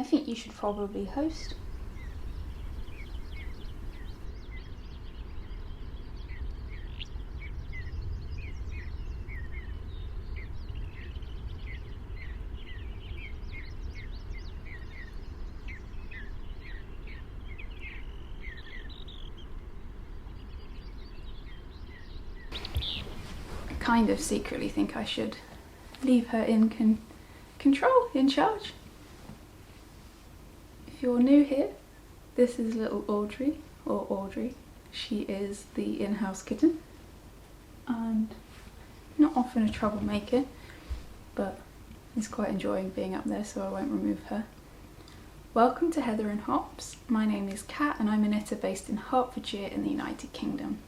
think you should probably host. I kind of secretly think I should leave her in control, in charge. If you're new here, this is little Audrey, or Audrey. She is the in-house kitten, and not often a troublemaker, but is quite enjoying being up there, so I won't remove her. Welcome to Heather and Hops. My name is Kat and I'm a knitter based in Hertfordshire in the United Kingdom.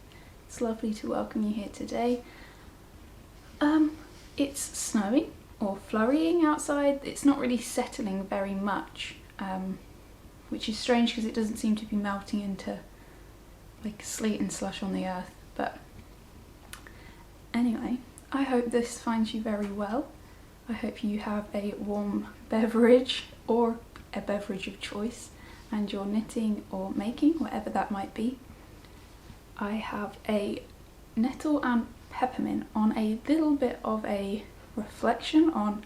It's lovely to welcome you here today. It's snowing or flurrying outside. It's not really settling very much, which is strange because it doesn't seem to be melting into like sleet and slush on the earth. But anyway, I hope this finds you very well. I hope you have a warm beverage or a beverage of choice and you're knitting or making, whatever that might be. I have a nettle and peppermint on a little bit of a reflection on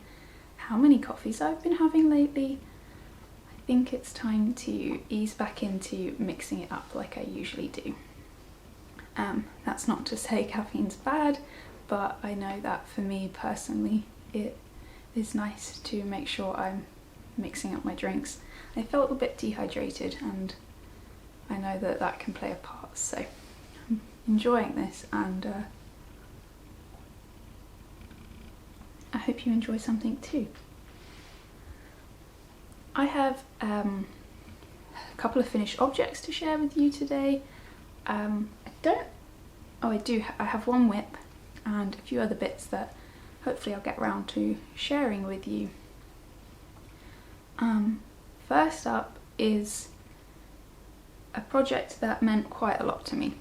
how many coffees I've been having lately. I think it's time to ease back into mixing it up like I usually do. That's not to say caffeine's bad, but I know that for me personally it is nice to make sure I'm mixing up my drinks. I felt a bit dehydrated and I know that that can play a part, so I'm enjoying this, and I hope you enjoy something too. I have a couple of finished objects to share with you today. I have one whip and a few other bits that hopefully I'll get around to sharing with you. First up is a project that meant quite a lot to me,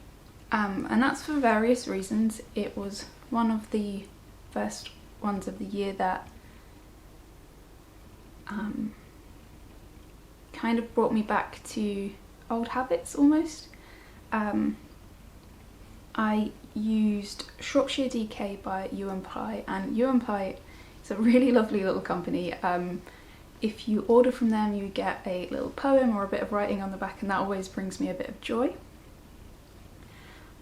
and that's for various reasons. It was one of the first ones of the year that kind of brought me back to old habits almost. I used Shropshire DK by Pye, and Pye is a really lovely little company. If you order from them you get a little poem or a bit of writing on the back, and that always brings me a bit of joy.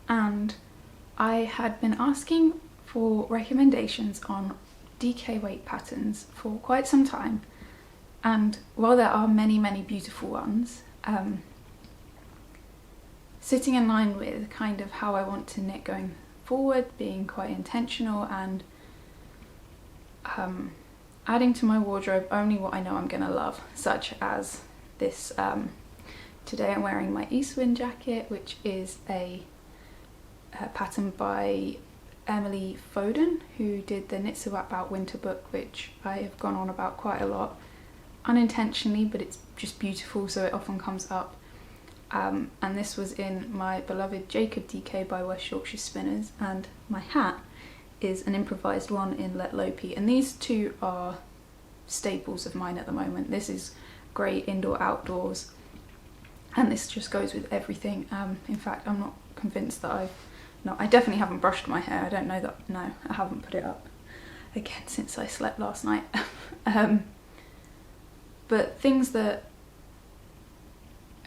And I had been asking for recommendations on DK weight patterns for quite some time, and while there are many beautiful ones, sitting in line with kind of how I want to knit going forward, being quite intentional and adding to my wardrobe only what I know I'm going to love, such as this. Today I'm wearing my Eastwind jacket, which is a pattern by Emily Foden, who did the Knit Swap Out winter book, which I have gone on about quite a lot, unintentionally, but it's just beautiful, so it often comes up. And this was in my beloved Jacob DK by West Yorkshire Spinners, and my hat is an improvised one in Let Lopi, and these two are staples of mine at the moment. This is great indoor outdoors, and this just goes with everything. In fact, I'm not convinced that I definitely haven't brushed my hair. I don't know that, no, I haven't put it up again since I slept last night. But things that,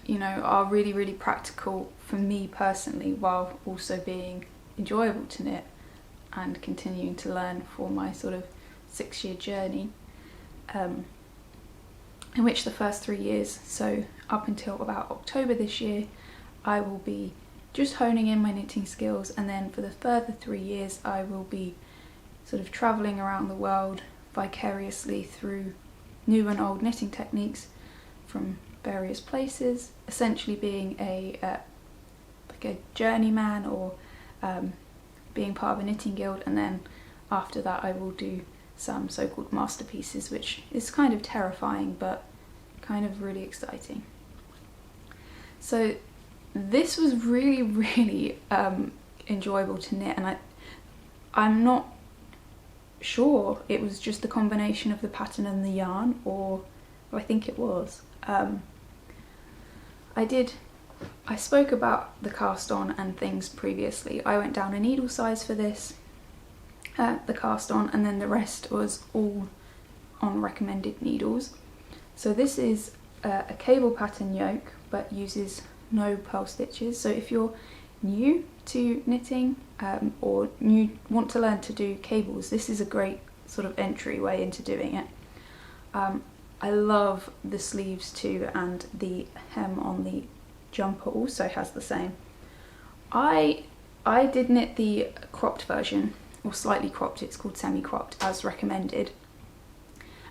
you know, are really practical for me personally, while also being enjoyable to knit and continuing to learn for my sort of 6-year journey, in which the first 3 years, so up until about October this year, I will be just honing in my knitting skills, and then for the further 3 years I will be sort of travelling around the world vicariously through new and old knitting techniques from various places, essentially being like a journeyman, or being part of a knitting guild, and then after that I will do some so-called masterpieces, which is kind of terrifying but kind of really exciting. So this was really enjoyable to knit, and I'm not sure it was just the combination of the pattern and the yarn, or I think it was. I spoke about the cast on and things previously. I went down a needle size for this, the cast on, and then the rest was all on recommended needles. So this is a cable pattern yoke, but uses no purl stitches. So if you're new to knitting or want to learn to do cables, this is a great sort of entryway into doing it. I love the sleeves too, and the hem on the jumper also has the same. I did knit the cropped version, or slightly cropped, it's called semi-cropped, as recommended,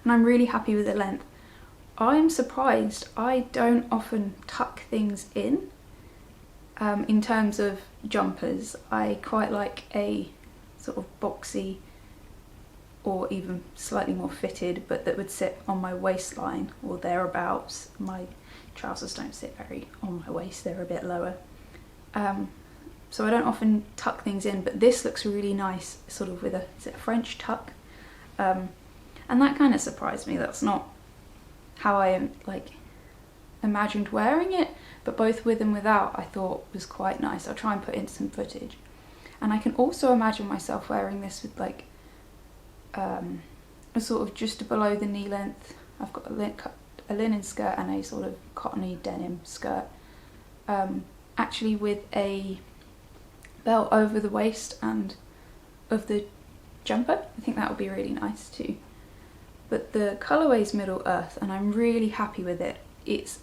and I'm really happy with the length. I'm surprised I don't often tuck things in terms of jumpers. I quite like a sort of boxy or even slightly more fitted, but that would sit on my waistline or thereabouts. My trousers don't sit very on my waist, they're a bit lower. So I don't often tuck things in, but this looks really nice, sort of with is it a French tuck? And that kind of surprised me. That's not how I imagined wearing it, but both with and without I thought was quite nice. I'll try and put in some footage. And I can also imagine myself wearing this with like a sort of just below the knee length. I've got a linen skirt and a sort of cottony denim skirt, actually with a belt over the waist and of the jumper. I think that would be really nice too. But the colourway is Middle Earth and I'm really happy with it. It's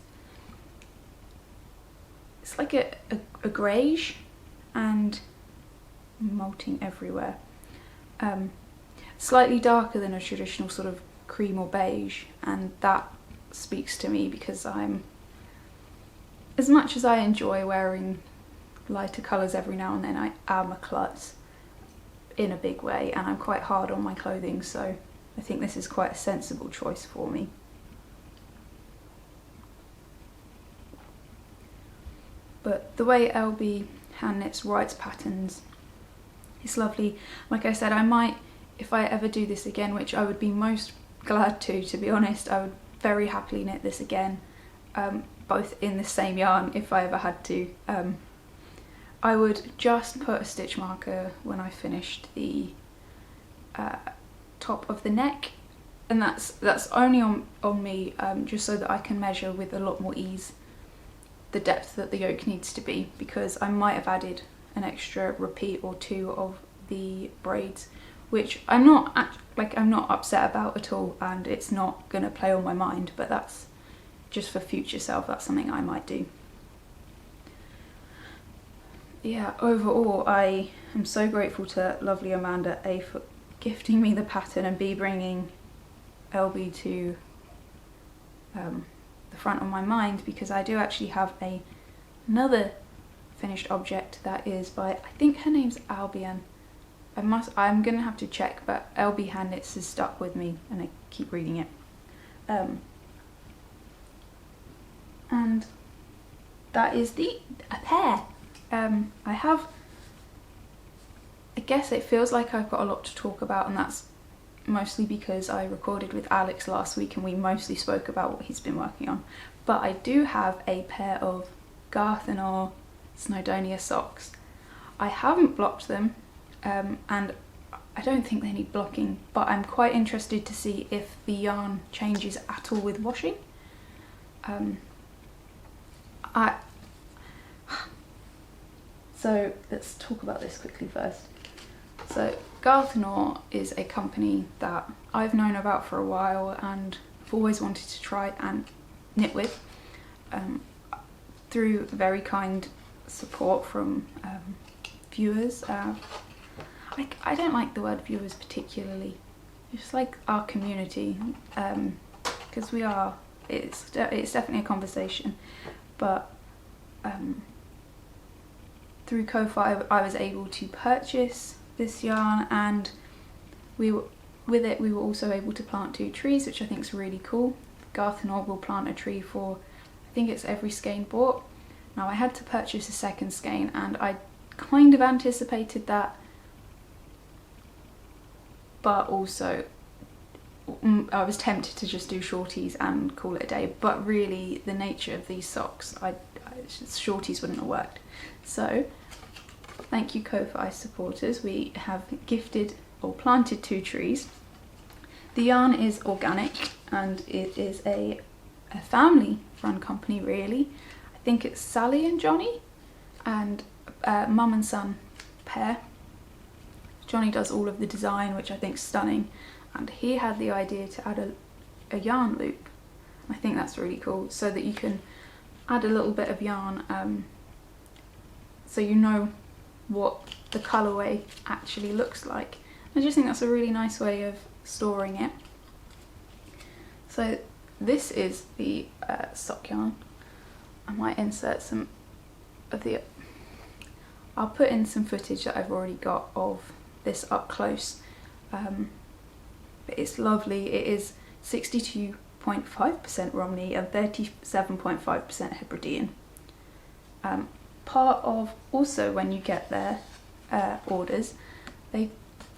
like a greige and molting everywhere. Slightly darker than a traditional sort of cream or beige, and that speaks to me because as much as I enjoy wearing lighter colours every now and then, I am a klutz in a big way and I'm quite hard on my clothing, so I think this is quite a sensible choice for me. But the way LB hand knits writes patterns is lovely. Like I said, I might, if I ever do this again, which I would be most glad to be honest, I would very happily knit this again, both in the same yarn if I ever had to. I would just put a stitch marker when I finished the top of the neck, and that's only on me, just so that I can measure with a lot more ease the depth that the yoke needs to be, because I might have added an extra repeat or two of the braids, which I'm not upset about at all, and it's not going to play on my mind, but that's just for future self, that's something I might do. Yeah, overall I am so grateful to lovely Amanda, A, for gifting me the pattern, and B, bringing LB to the front of my mind, because I do actually have another finished object that is by, I think her name's Albion. I'm gonna have to check, but LB Hand Knits has stuck with me and I keep reading it. And that is a pair. I guess it feels like I've got a lot to talk about, and that's mostly because I recorded with Alex last week and we mostly spoke about what he's been working on. But I do have a pair of Garthenor Snowdonia socks. I haven't blocked them, and I don't think they need blocking, but I'm quite interested to see if the yarn changes at all with washing. So let's talk about this quickly first. So Garthenor is a company that I've known about for a while and I've always wanted to try and knit with, through very kind support from viewers. I don't like the word viewers particularly, just like our community, because it's definitely a conversation, but through Ko-Fi I was able to purchase this yarn, and with it we were also able to plant 2 trees, which I think is really cool. Garthenor will plant a tree for, I think it's every skein bought. Now I had to purchase a second skein and I kind of anticipated that, but also I was tempted to just do shorties and call it a day, but really the nature of these socks, shorties wouldn't have worked. So thank you Ko-Fi supporters, we have gifted or planted 2 trees. The yarn is organic and it is a family run company really. I think it's Sally and Johnny, and mum and son pair. Johnny does all of the design, which I think is stunning, and he had the idea to add a yarn loop. I think that's really cool, so that you can add a little bit of yarn so you know what the colourway actually looks like. I just think that's a really nice way of storing it. So this is the sock yarn. I might insert some of the... I'll put in some footage that I've already got of this up close. But it's lovely. It is 62.5% Romney and 37.5% Hebridean. Part of also when you get their orders, they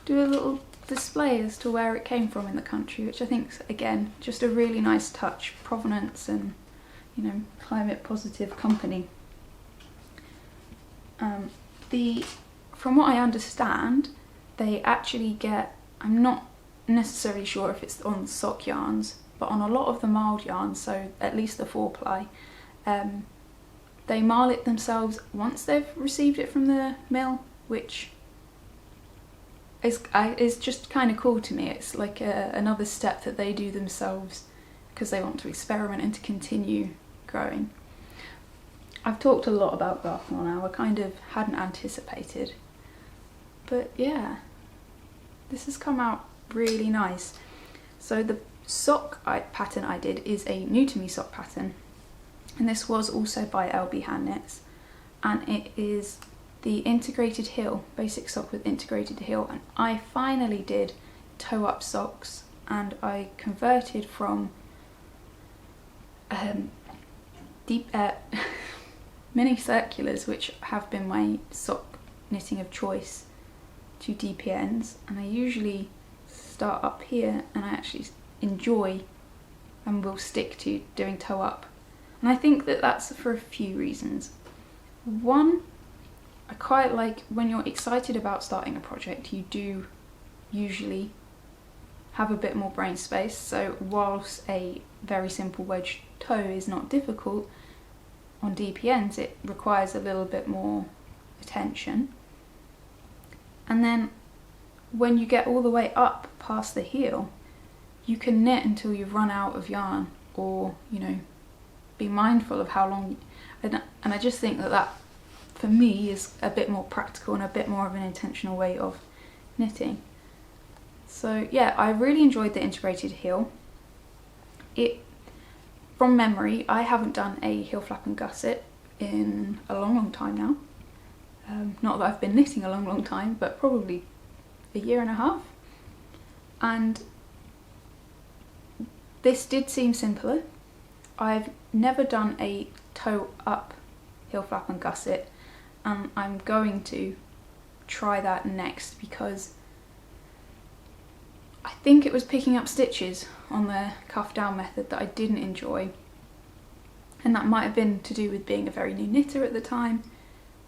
do a little display as to where it came from in the country, which I think is, again, just a really nice touch. Provenance and, you know, climate positive company. From what I understand, they actually get, I'm not necessarily sure if it's on sock yarns, but on a lot of the marled yarns, so at least the 4-ply, they marl it themselves once they've received it from the mill, which is just kind of cool to me. It's like another step that they do themselves because they want to experiment and to continue growing. I've talked a lot about Garthnor now, I kind of hadn't anticipated, but yeah, this has come out really nice. So the sock pattern I did is a new to me sock pattern, and this was also by LB Hand Knits, and it is the integrated heel, basic sock with integrated heel, and I finally did toe up socks, and I converted from deep mini circulars, which have been my sock knitting of choice, to DPNs, and I usually start up here, and I actually enjoy and will stick to doing toe up, and I think that that's for a few reasons. One, I quite like when you're excited about starting a project, you do usually have a bit more brain space, so whilst a very simple wedge toe is not difficult, on DPNs it requires a little bit more attention. And then when you get all the way up past the heel, you can knit until you've run out of yarn, or, you know, be mindful of how long, and I just think that that for me is a bit more practical and a bit more of an intentional way of knitting. So yeah, I really enjoyed the integrated heel. From memory, I haven't done a heel flap and gusset in a long time now. Not that I've been knitting a long time, but probably a year and a half. And this did seem simpler. I've never done a toe up heel flap and gusset, and I'm going to try that next because I think it was picking up stitches on the cuff down method that I didn't enjoy, and that might have been to do with being a very new knitter at the time,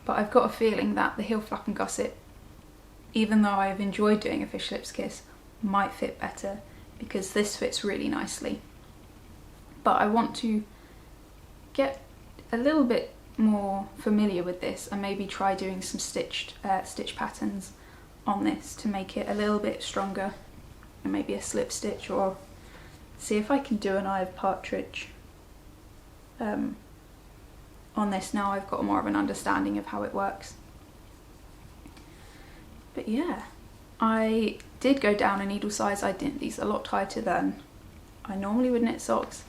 but I've got a feeling that the heel flap and gusset, even though I've enjoyed doing a fish lips kiss, might fit better because this fits really nicely. But I want to get a little bit more familiar with this and maybe try doing some stitch patterns on this to make it a little bit stronger, and maybe a slip stitch, or see if I can do an eye of partridge on this now I've got more of an understanding of how it works. But yeah, I did go down a needle size. I did these a lot tighter than I normally would knit socks.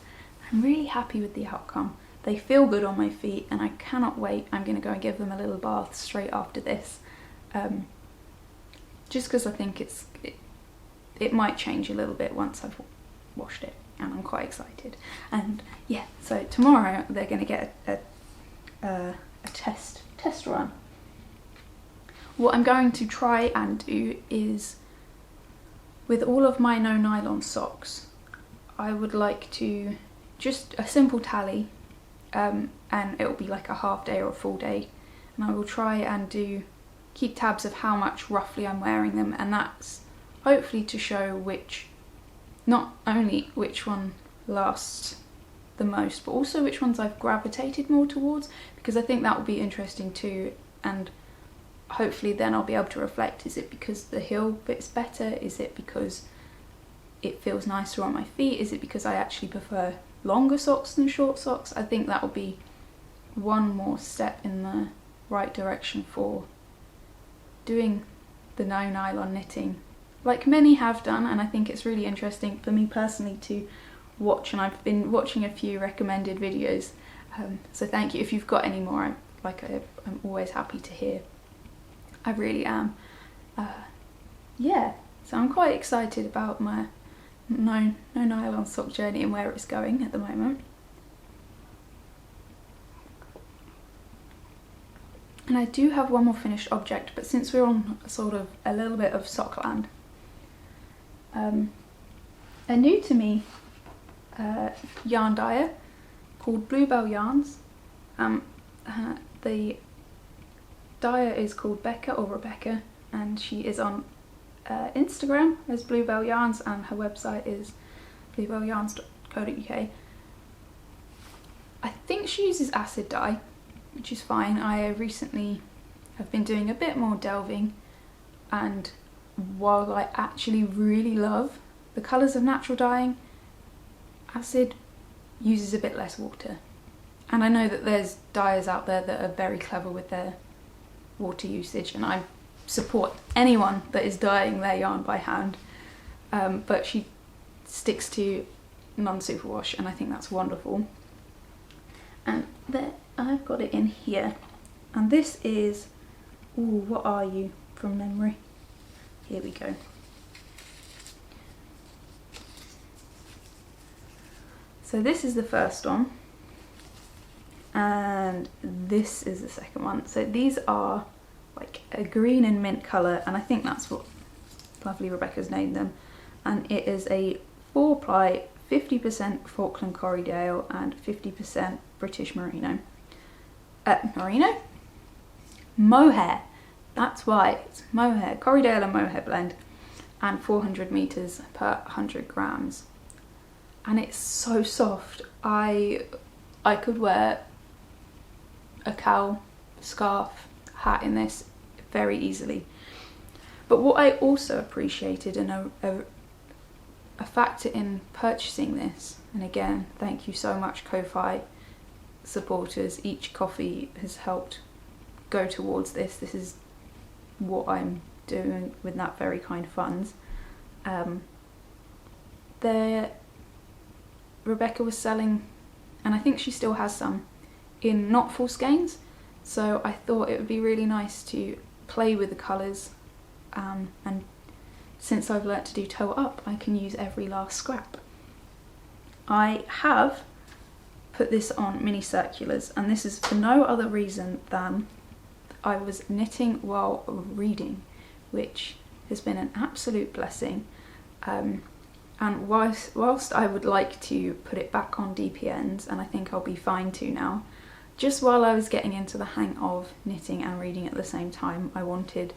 I'm really happy with the outcome. They feel good on my feet and I cannot wait. I'm going to go and give them a little bath straight after this, just because I think it might change a little bit once I've washed it, and I'm quite excited. And yeah, so tomorrow they're going to get a test run. What I'm going to try and do is with all of my no nylon socks, I would like to just a simple tally, and it will be like a half day or a full day, and I will try and keep tabs of how much roughly I'm wearing them, and that's hopefully to show not only which one lasts the most, but also which ones I've gravitated more towards, because I think that will be interesting too, and hopefully then I'll be able to reflect, is it because the heel fits better, is it because it feels nicer on my feet, is it because I actually prefer longer socks than short socks? I think that will be one more step in the right direction for doing the no nylon knitting, like many have done, and I think it's really interesting for me personally to watch, and I've been watching a few recommended videos, so thank you. If you've got any more, I'm always happy to hear. I really am. Yeah, so I'm quite excited about my no nylon sock journey and where it's going at the moment. And I do have one more finished object, but since we're on sort of a little bit of sockland, a new to me yarn dyer called Bluebell Yarns. The dyer is called Becca or Rebecca, and she is on Instagram as Bluebell Yarns, and her website is bluebellyarns.co.uk. I think she uses acid dye, which is fine. I recently have been doing a bit more delving, and while I actually really love the colours of natural dyeing, acid uses a bit less water. And I know that there's dyers out there that are very clever with their water usage, and I support anyone that is dyeing their yarn by hand, but she sticks to non-superwash, and I think that's wonderful. And there, I've got it in here, and this is, ooh, what are you from memory? Here we go. So this is the first one, and this is the second one. So these are like a green and mint colour, and I think that's what lovely Rebecca's named them. And it is a 4-ply, 50% Falkland Corriedale and 50% British Merino. Merino? Mohair. That's why it's mohair, Corriedale and mohair blend, and 400 meters per 100 grams. And it's so soft. I could wear a cowl, scarf, hat in this very easily. But what I also appreciated, and a factor in purchasing this, and again, thank you so much Ko-Fi supporters, each coffee has helped go towards this. This is what I'm doing with that very kind funds. Rebecca was selling, and I think she still has some, in not full skeins, so I thought it would be really nice to play with the colours, and since I've learnt to do toe up, I can use every last scrap. I have put this on mini circulars, and this is for no other reason than I was knitting while reading, which has been an absolute blessing. And whilst I would like to put it back on DPNs, and I think I'll be fine to now, just while I was getting into the hang of knitting and reading at the same time, I wanted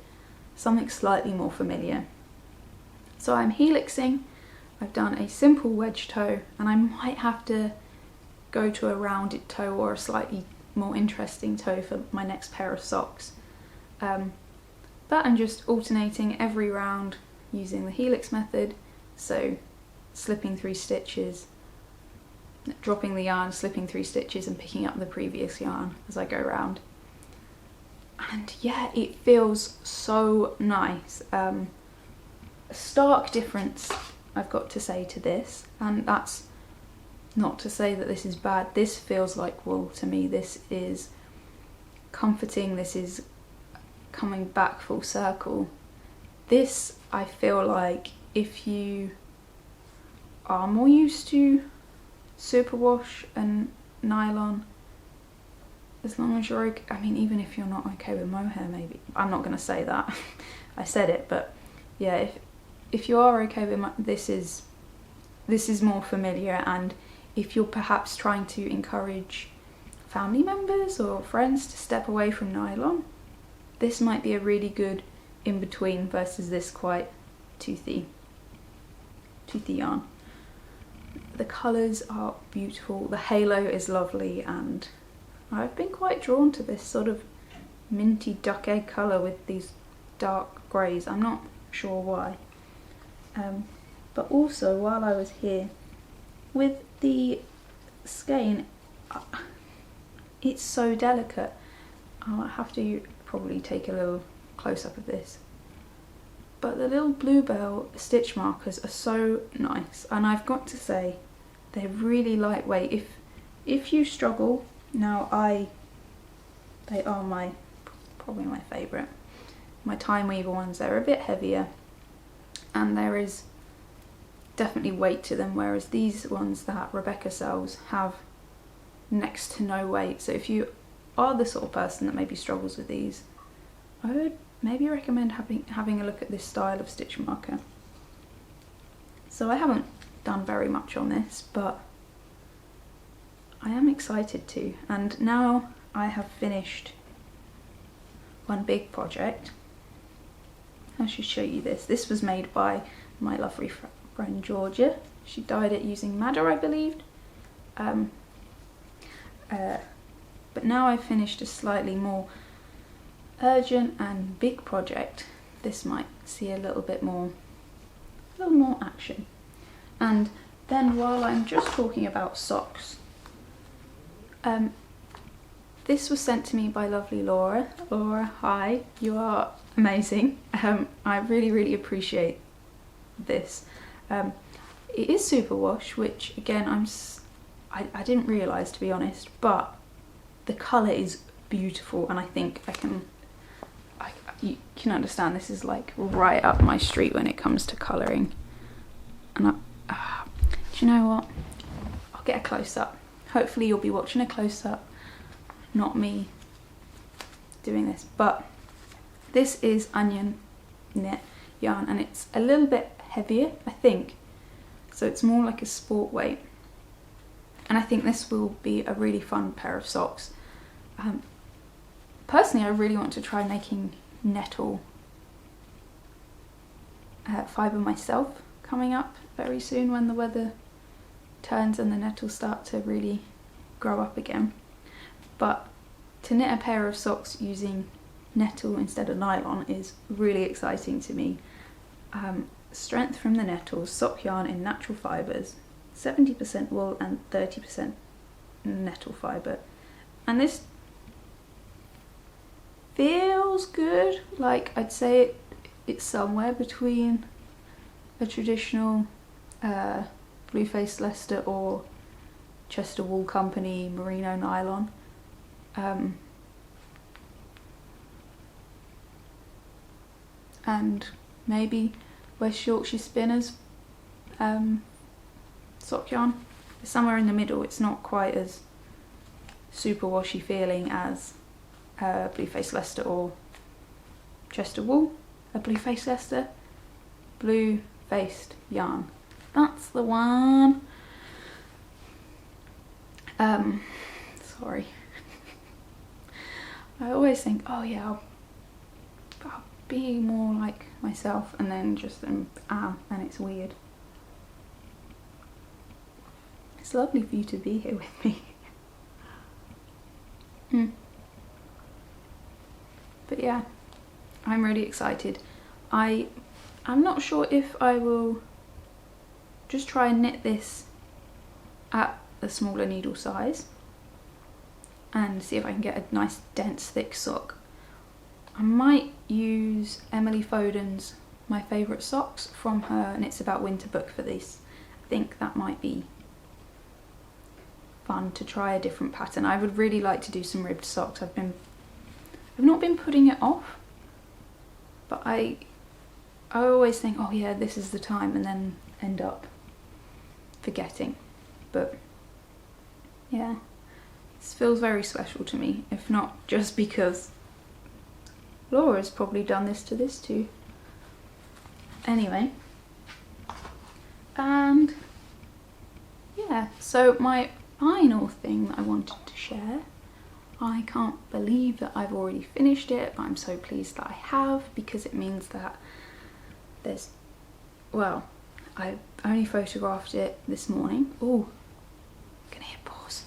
something slightly more familiar. So I'm helixing. I've done a simple wedge toe, and I might have to go to a rounded toe or a slightly more interesting toe for my next pair of socks. But I'm just alternating every round using the helix method, so slipping 3 stitches, dropping the yarn, slipping 3 stitches and picking up the previous yarn as I go round. And yeah, it feels so nice. A stark difference, I've got to say, to this, and that's not to say that this is bad. This feels like wool to me. This is comforting. This is coming back full circle. This, I feel like, if you are more used to superwash and nylon, as long as you're okay, I mean, even if you're not okay with mohair, maybe. I'm not going to say that. I said it, but yeah, if you are okay with this is more familiar, and if you're perhaps trying to encourage family members or friends to step away from nylon, this might be a really good in-between versus this quite toothy yarn. The colours are beautiful, the halo is lovely, and I've been quite drawn to this sort of minty duck egg colour with these dark greys. I'm not sure why. But also, while I was here, with the skein, it's so delicate. I'll have to probably take a little close-up of this. But the little bluebell stitch markers are so nice, and I've got to say, they're really lightweight. If you struggle, now they are probably my favourite. My Time Weaver ones, they're a bit heavier, and there is definitely weight to them, whereas these ones that Rebecca sells have next to no weight. So if you are the sort of person that maybe struggles with these, I would maybe recommend having a look at this style of stitch marker. So I haven't done very much on this, but I am excited to, and now I have finished one big project. I should show you this. This was made by my lovely friend Georgia. She dyed it using madder, I believed. But now I've finished a slightly more urgent and big project. This might see a little more action. And then, while I'm just talking about socks, this was sent to me by lovely Laura. Laura, hi, you are amazing. I really appreciate this. It is superwash, which again I didn't realise, to be honest, but the colour is beautiful, and I think you can understand this is like right up my street when it comes to colouring. And do you know what? I'll get a close-up. Hopefully you'll be watching a close-up, not me doing this. But this is onion knit yarn, and it's a little bit heavier, I think. So it's more like a sport weight. And I think this will be a really fun pair of socks. Personally, I really want to try making nettle fibre myself, coming up very soon when the weather turns and the nettles start to really grow up again. But to knit a pair of socks using nettle instead of nylon is really exciting to me. Strength from the nettles, sock yarn in natural fibres, 70% wool and 30% nettle fibre. And this feels good. Like, I'd say it's somewhere between a traditional Blue-Faced Leicester or Chester Wool Company merino nylon. And maybe West Yorkshire Spinners sock yarn. It's somewhere in the middle. It's not quite as super washy feeling as Blue-Faced Leicester or Chester Wool. A Blue-Faced Leicester, blue-faced yarn. That's the one. Sorry. I always think, oh yeah, I'll be more like myself, and then just and it's weird. It's lovely for you to be here with me. But yeah, I'm really excited. I'm not sure if I will just try and knit this at a smaller needle size and see if I can get a nice dense thick sock. I might use Emily Foden's My Favourite Socks from her Knits About Winter book for this. I think that might be fun to try a different pattern. I would really like to do some ribbed socks. I've not been putting it off, but I always think, oh yeah, this is the time, and then end up forgetting. But yeah, this feels very special to me, if not just because Laura's probably done this to this too. Anyway, And yeah, so my final thing that I wanted to share, I can't believe that I've already finished it, but I'm so pleased that I have, because it means that there's, well, I only photographed it this morning. Oh, can I hit pause?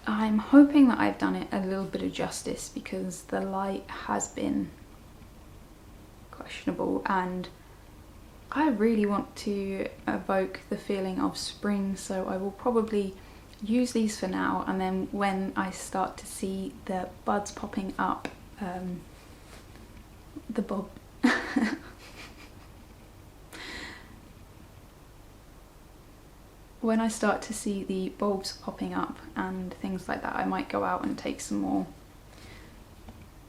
I'm hoping that I've done it a little bit of justice, because the light has been questionable and I really want to evoke the feeling of spring, so I will probably use these for now, and then when I start to see the buds popping up, the bulb when I start to see the bulbs popping up and things like that, I might go out and take some more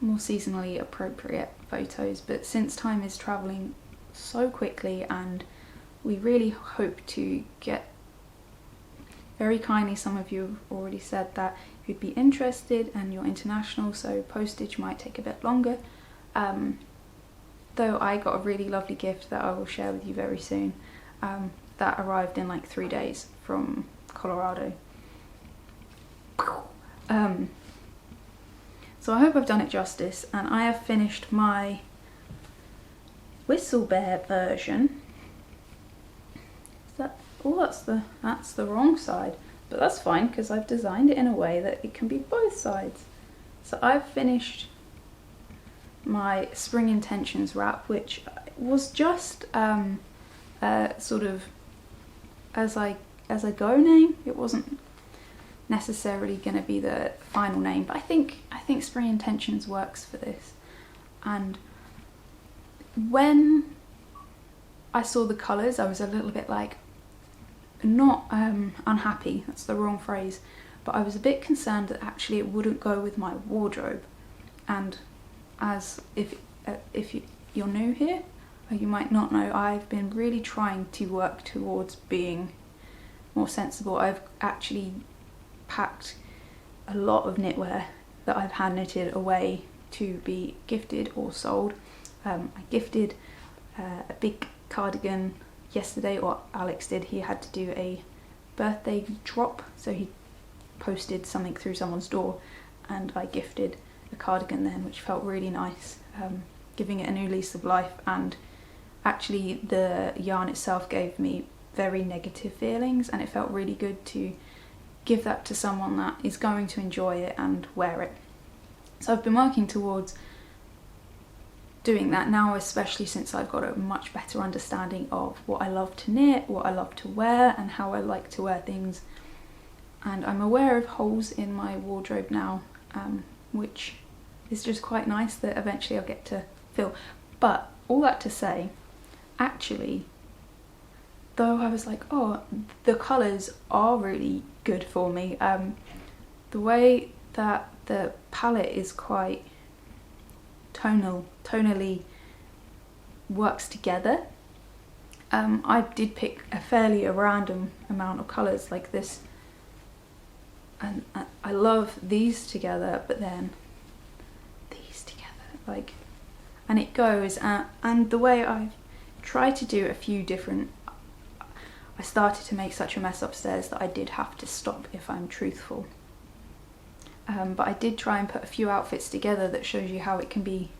seasonally appropriate photos. But since time is travelling so quickly and we really hope to get, very kindly some of you have already said that you'd be interested and you're international, so postage might take a bit longer, though I got a really lovely gift that I will share with you very soon, that arrived in like 3 days from Colorado. So I hope I've done it justice, and I have finished my Whistle Bear version. Is that, oh, that's the wrong side, but that's fine because I've designed it in a way that it can be both sides. So I've finished my Spring Intentions wrap, which was just sort of as I go name. It wasn't necessarily going to be the final name, but I think Spring Intentions works for this. And when I saw the colours, I was a little bit like, not unhappy, that's the wrong phrase, but I was a bit concerned that actually it wouldn't go with my wardrobe. And as if you're new here, or you might not know, I've been really trying to work towards being more sensible. I've actually packed a lot of knitwear that I've hand knitted away to be gifted or sold. I gifted a big cardigan yesterday, or Alex did. He had to do a birthday drop, so he posted something through someone's door and I gifted a cardigan then, which felt really nice, giving it a new lease of life. And actually the yarn itself gave me very negative feelings, and it felt really good to give that to someone that is going to enjoy it and wear it. So I've been working towards doing that now, especially since I've got a much better understanding of what I love to knit, what I love to wear, and how I like to wear things. And I'm aware of holes in my wardrobe now, which is just quite nice that eventually I'll get to fill. But all that to say, actually, though I was like, oh, the colours are really good for me, the way that the palette is quite tonally works together. I did pick a fairly random amount of colours like this, and I love these together, but then these together, like, and it goes, and the way I've tried to do a few different, I started to make such a mess upstairs that I did have to stop, if I'm truthful. But I did try and put a few outfits together that shows you how it can be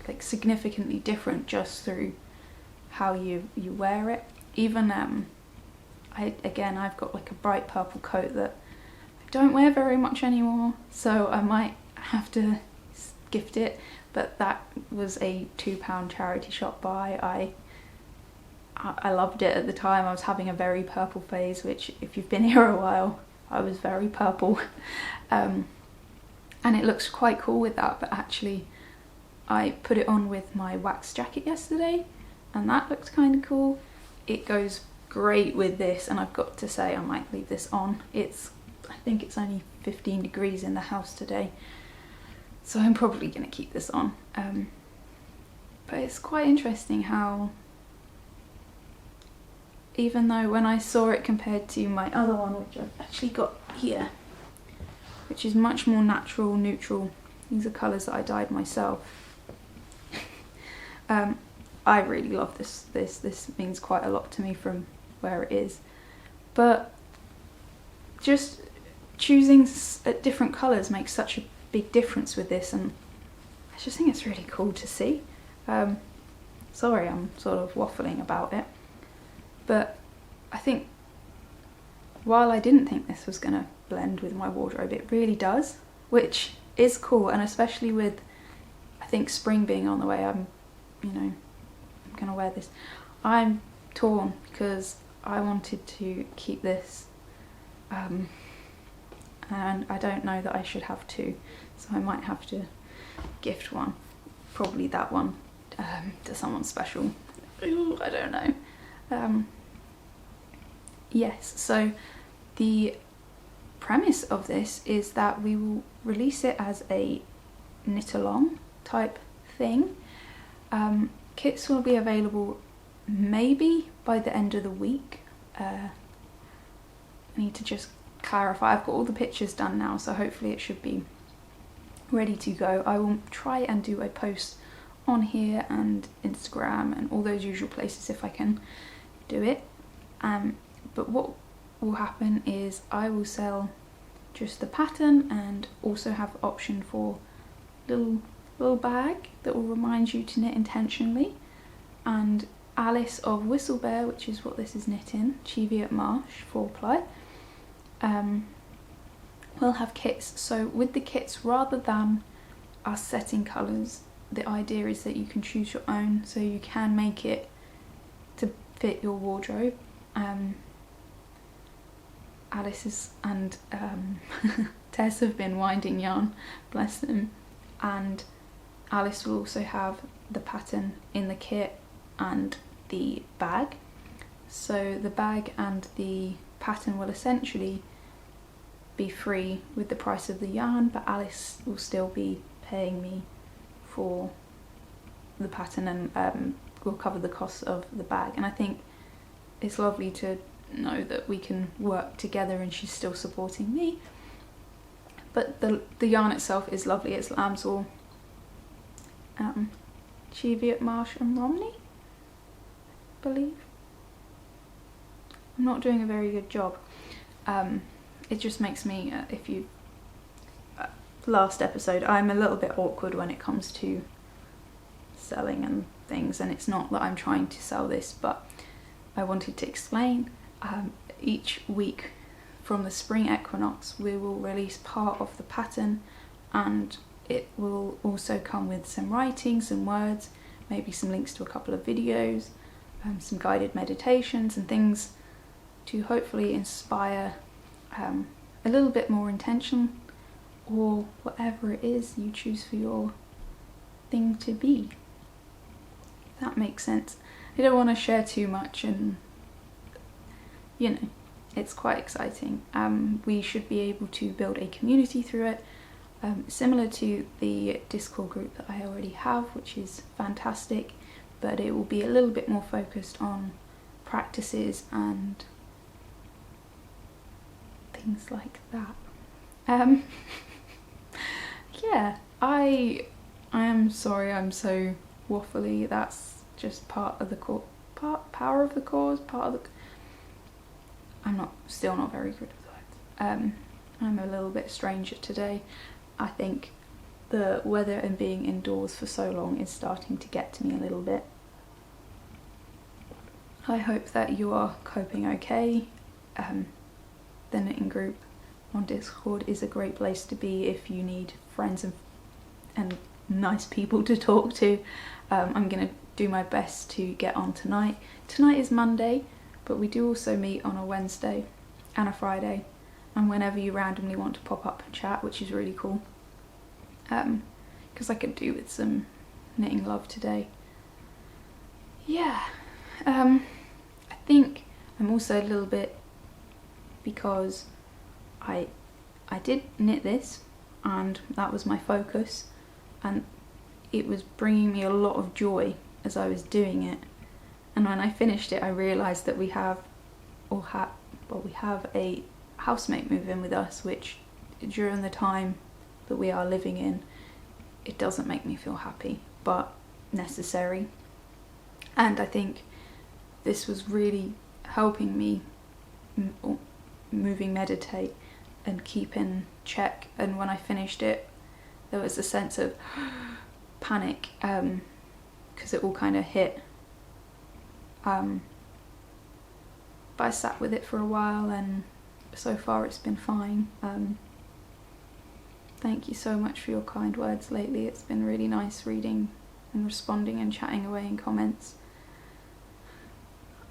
like significantly different just through how you wear it. Even I've got like a bright purple coat that I don't wear very much anymore, so I might have to gift it, but that was a £2 charity shop buy. I loved it at the time. I was having a very purple phase, which if you've been here a while, I was very purple. And it looks quite cool with that, but actually I put it on with my wax jacket yesterday and that looked kind of cool. It goes great with this, and I've got to say I might leave this on. I think it's only 15 degrees in the house today, so I'm probably going to keep this on. But it's quite interesting how, even though when I saw it compared to my other one, which I've actually got here, which is much more natural, neutral, these are colours that I dyed myself, I really love this. This means quite a lot to me from where it is. But just choosing different colours makes such a big difference with this, and I just think it's really cool to see. Sorry, I'm sort of waffling about it, but I think while I didn't think this was going to blend with my wardrobe, it really does, which is cool. And especially with, I think, spring being on the way, I'm going to wear this. I'm torn because I wanted to keep this, and I don't know that I should have two, so I might have to gift one, probably that one, to someone special. Ooh, I don't know. Yes, so the premise of this is that we will release it as a knit along type thing. Kits will be available maybe by the end of the week. I need to just clarify. I've got all the pictures done now, so hopefully it should be ready to go. I will try and do a post on here and Instagram and all those usual places if I can do it. But what will happen is I will sell just the pattern and also have the option for little bag that will remind you to knit intentionally. And Alice of Whistlebear, which is what this is knit in, Cheviot Marsh 4-ply, will have kits. So with the kits, rather than us setting colours, the idea is that you can choose your own, so you can make it to fit your wardrobe. Alice and Tess have been winding yarn, bless them, and Alice will also have the pattern in the kit and the bag. So the bag and the pattern will essentially be free with the price of the yarn, but Alice will still be paying me for the pattern and will cover the cost of the bag. And I think it's lovely to know that we can work together and she's still supporting me. But the yarn itself is lovely. It's Lambswool, Cheviot Marsh and Romney, I believe. I'm not doing a very good job. It just makes me, if you, last episode, I'm a little bit awkward when it comes to selling and things, and it's not that I'm trying to sell this, but I wanted to explain. Each week from the spring equinox we will release part of the pattern, and it will also come with some writing, some words, maybe some links to a couple of videos, some guided meditations and things to hopefully inspire a little bit more intention, or whatever it is you choose for your thing to be. If that makes sense. I don't want to share too much, and you know, it's quite exciting. We should be able to build a community through it, similar to the Discord group that I already have, which is fantastic, but it will be a little bit more focused on practices and things like that. Yeah, I am sorry I'm so waffly. That's just part of the power of the cause, part of the... I'm still not very good with words. I'm a little bit strange today. I think the weather and being indoors for so long is starting to get to me a little bit. I hope that you are coping okay. The knitting group on Discord is a great place to be if you need friends and nice people to talk to. I'm going to do my best to get on tonight. Tonight is Monday, but we do also meet on a Wednesday and a Friday, and whenever you randomly want to pop up and chat, which is really cool, because I could do with some knitting love today. Yeah, I think I'm also a little bit, because I did knit this and that was my focus, and it was bringing me a lot of joy as I was doing it. And when I finished it, I realised that we have a housemate move in with us, which during the time that we are living in, it doesn't make me feel happy. But necessary. And I think this was really helping me moving meditate and keep in check. And when I finished it, there was a sense of panic, because it all kind of hit. But I sat with it for a while, and so far it's been fine. Thank you so much for your kind words lately. It's been really nice reading and responding and chatting away in comments.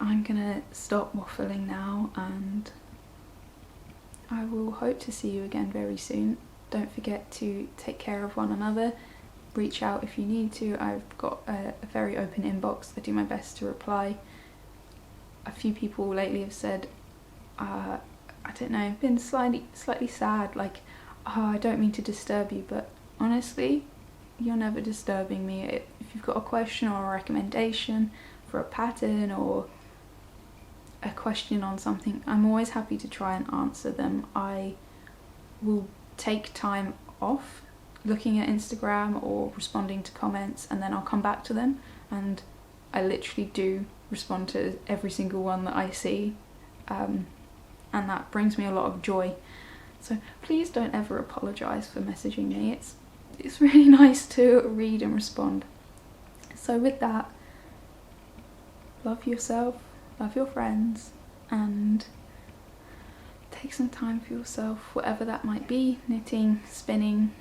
I'm gonna stop waffling now, and I will hope to see you again very soon. Don't forget to take care of one another. Reach out if you need to. I've got a very open inbox. I do my best to reply. A few people lately have said, I don't know, been slightly sad, like, oh, I don't mean to disturb you, but honestly, you're never disturbing me. If you've got a question or a recommendation for a pattern or a question on something, I'm always happy to try and answer them. I will take time off looking at Instagram or responding to comments, and then I'll come back to them, and I literally do respond to every single one that I see, and that brings me a lot of joy. So please don't ever apologise for messaging me. It's really nice to read and respond. So with that, love yourself, love your friends, and take some time for yourself, whatever that might be. Knitting, spinning,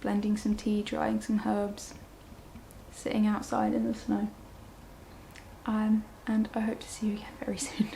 blending some tea, drying some herbs, sitting outside in the snow. And I hope to see you again very soon.